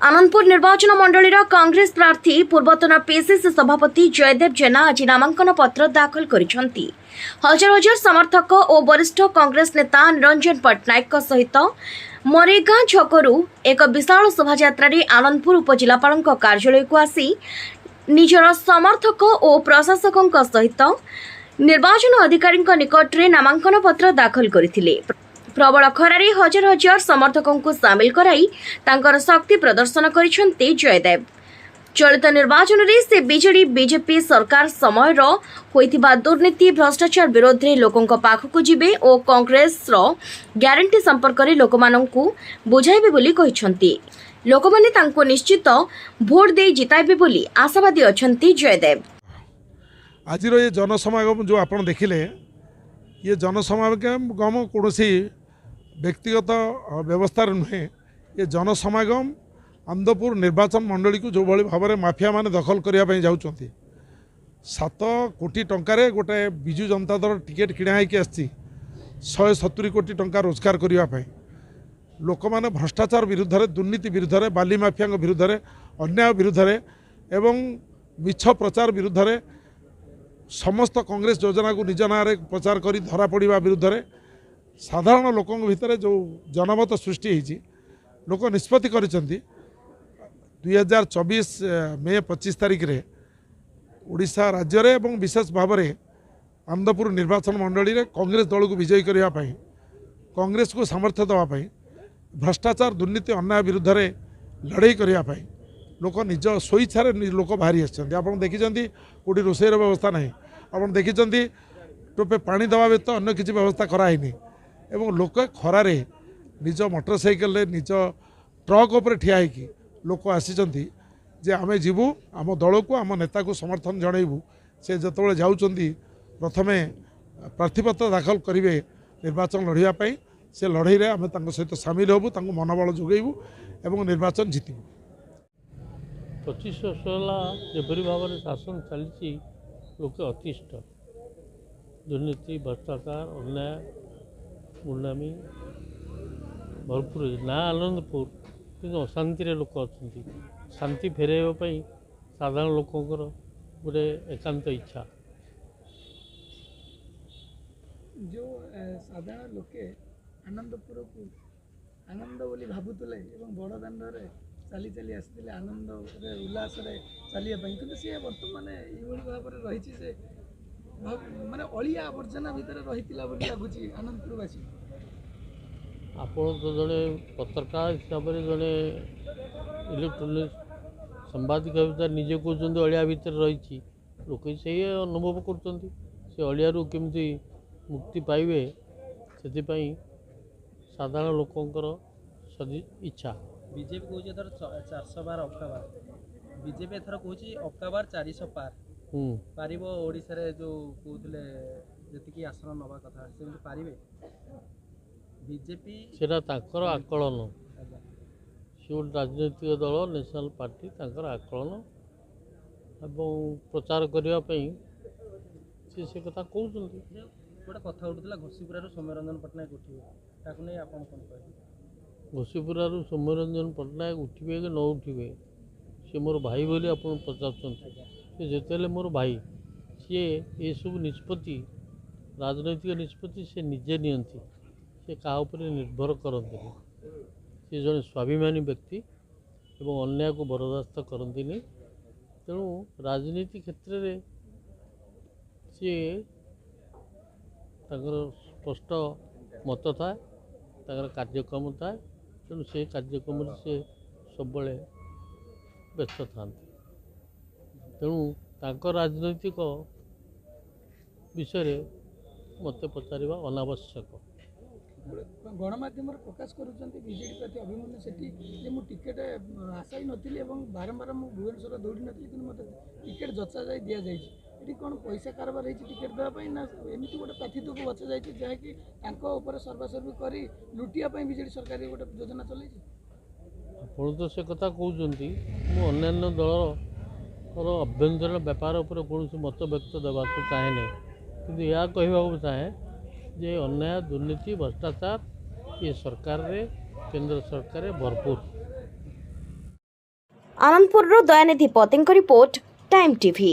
आनंदपुर निर्वाचन मंडलीर कांग्रेस प्रार्थी पूर्वतन पीसीसी सभापति जयदेव जेना आज नामांकन पत्र दाखल करिसेंती। हजार हजार समर्थक और वरिष्ठ कांग्रेस नेता निरंजन पट्टनायक सहित मरेगा छकरू एक विशाल शोभायात्रा आनंदपुर उपजिलापाल कार्यालय को आसी निजर समर्थक और प्रशासकों सहित निर्वाचन अधिकारी निकटरे नामांकन पत्र दाखल करथिले। प्रबल खरारे हजार हजार समर्थकों को सामिल कराई तांकर शक्ति प्रदर्शन करिसेंती जयदेव। चलित निर्वाचन रे से बीजेडी बीजेपी सरकार समय होइतिबा दुर्नीति भ्रष्टाचार विरोध में लोकों पाखक जिबे और कांग्रेस ग्यारंटी संपर्क में लोकमानंकु बुझाइबे बोली कहिसेंती। लोकमाने तांको निश्चित भोट दे जिताइबे बोली आशावादी अछंती जयदेव। आज ये जनसमागम जो आप देखिले ये जनसमागम कौन व्यक्तिगत व्यवस्था नुहे। ये जनसमागम आनंदपुर निर्वाचन मंडली को जो भाव में माफिया माने दखल करने जाऊँच 7 कोटी टंकार गोटे विजु जनता दल टिकेट किणा होगी आसी 170 कोटी टंका रोजगार करने लोक मैंने भ्रष्टाचार विरुद्ध में दुर्नीति विरुद्ध में बाली माफिया विरुद्ध में अन्याय विरुद्ध में एवं मिछ प्रचार विरुद्ध में समस्त कांग्रेस योजना को निज ना प्रचार कर धरा पड़ा विरुद्ध में साधारण लोकों भितर जो जनमत सृष्टि होती लोक निष्पत्ति कर 2024 मे 25 तारिख रे ओडिशा राज्य रे एवं विशेष भाव में आनंदपुर निर्वाचन मंडली रे कांग्रेस दल को विजयी करने कांग्रेस को सामर्थ्य देवाई भ्रष्टाचार दुर्नीति अन्याय विरुद्ध में लड़ाई करने लोक निज स्वेच्छा लोक बाहरी आसछन्ति। आप देखिए कौटी रोषेर व्यवस्था ना आप देखिए टोपे पानी दवा व्यतीत अन्य किसी व्यवस्था कराइनि एवं लोक खरारे निज मोटरसाइकेल निज ट्रक उपर ठिया होगी लोक आसी जे आमे जीवु आम दल को आम नेता को समर्थन जनइबू से जो जाऊँगी प्रथमे प्रार्थीपत्र दाखल करेंगे निर्वाचन लड़ाई से लड़ाई रे आम सहित सामिल होबू मनोबल जोगेबू एवं निर्वाचन जीतबू। 25 वर्ष है जपरी भाव में शासन चली लोके अतिष्ठ दुर्नीति भ्रष्टाचार अन्याय गुंडामी भरपूर ना आनंदपुर कि अशांति लोक अच्छा शांति फेरवाई साधारण लोकंर गोटे एकांत इच्छा जो साधारण लोके आनंदपुर को आनंद बोली भावुले बड़ दाण्ड चली चली आसते आनंद उल्लास चलिए कि सी बर्तमान ये भाव में रही से माने अलिया आवर्जना भितर रही लगुच आनंदपुरवासी। आप तो जड़े पत्रकार हिसाब से जड़े इलेक्ट्रोनिक्स सांबादिक निजे कहते अलिया भितर रही लोक से अनुभव कर अलिया केमती मुक्ति पाइबे से साधारण लोकंर इच्छा। बीजेपी कौच एथर 400 बार अक्का बार बीजेपी एथर कौच अक्का बार 400 पार पार ओडिशा रे जो कहते जी आसन नवा कथा से पारे बीजेपी सेटा ताकर आकलन से राजनैतिक दल नेशनल पार्टी ताकर आकलन एवं प्रचार करने से कथा कहते गोटे कथा उठूला घोषीपुर सौम्यरंजन पट्टनायक उठे ताकू नहीं आप कह घोषीपुर सौम्यरंजन पट्टनायक उठे कि न उठे सी मोर भाई बोली आप पचार जिते मोर भाई सी ये सब निष्पत्ति राजनैतिक निष्पत्ति से निजे नियंती से क्या निर्भर करते सी जड़े स्वाभिमानी व्यक्ति एवं अन्याय को बरदास्त करती तेणु राजनीति क्षेत्र में सी स्पष्ट मत था कार्यक्रम था तेणु से कार्यक्रम से सब व्यस्त था तेणु राजनैतिक विषय मत पचार अनावश्यक। गणमाध्यम प्रकाश करुँचे प्रति अभिमन्यु सेठी टिकेट आशा ही नी बारंबार मुझे भुवनेश्वर दौड़ी नी कि मत टिकेट जचा जाए दि जाए ये कौन पैसा कारबार है टिकेट देवाई ना एमती गोटे प्रार्थित्व को बचा जाए जहाँकि सर्वासर्वी कर लुटियापाई बीजेडी सरकार गोटे योजना चल आप तो से कथा कहते अन्य दल अभ्यंतरीण व्यापार उपर कौन मत व्यक्त देवा चाहे ना कि यह कहवाक चाहे जे अन्याय दुर्नीति भ्रष्टाचार ये सरकार रे केंद्र सरकार भरपूर ଆନନ୍ଦପୁରରୁ ଦୟାନିଧି ପତିଙ୍କ ରିପୋର୍ଟ ଟାଇମ୍ ଟିଭି।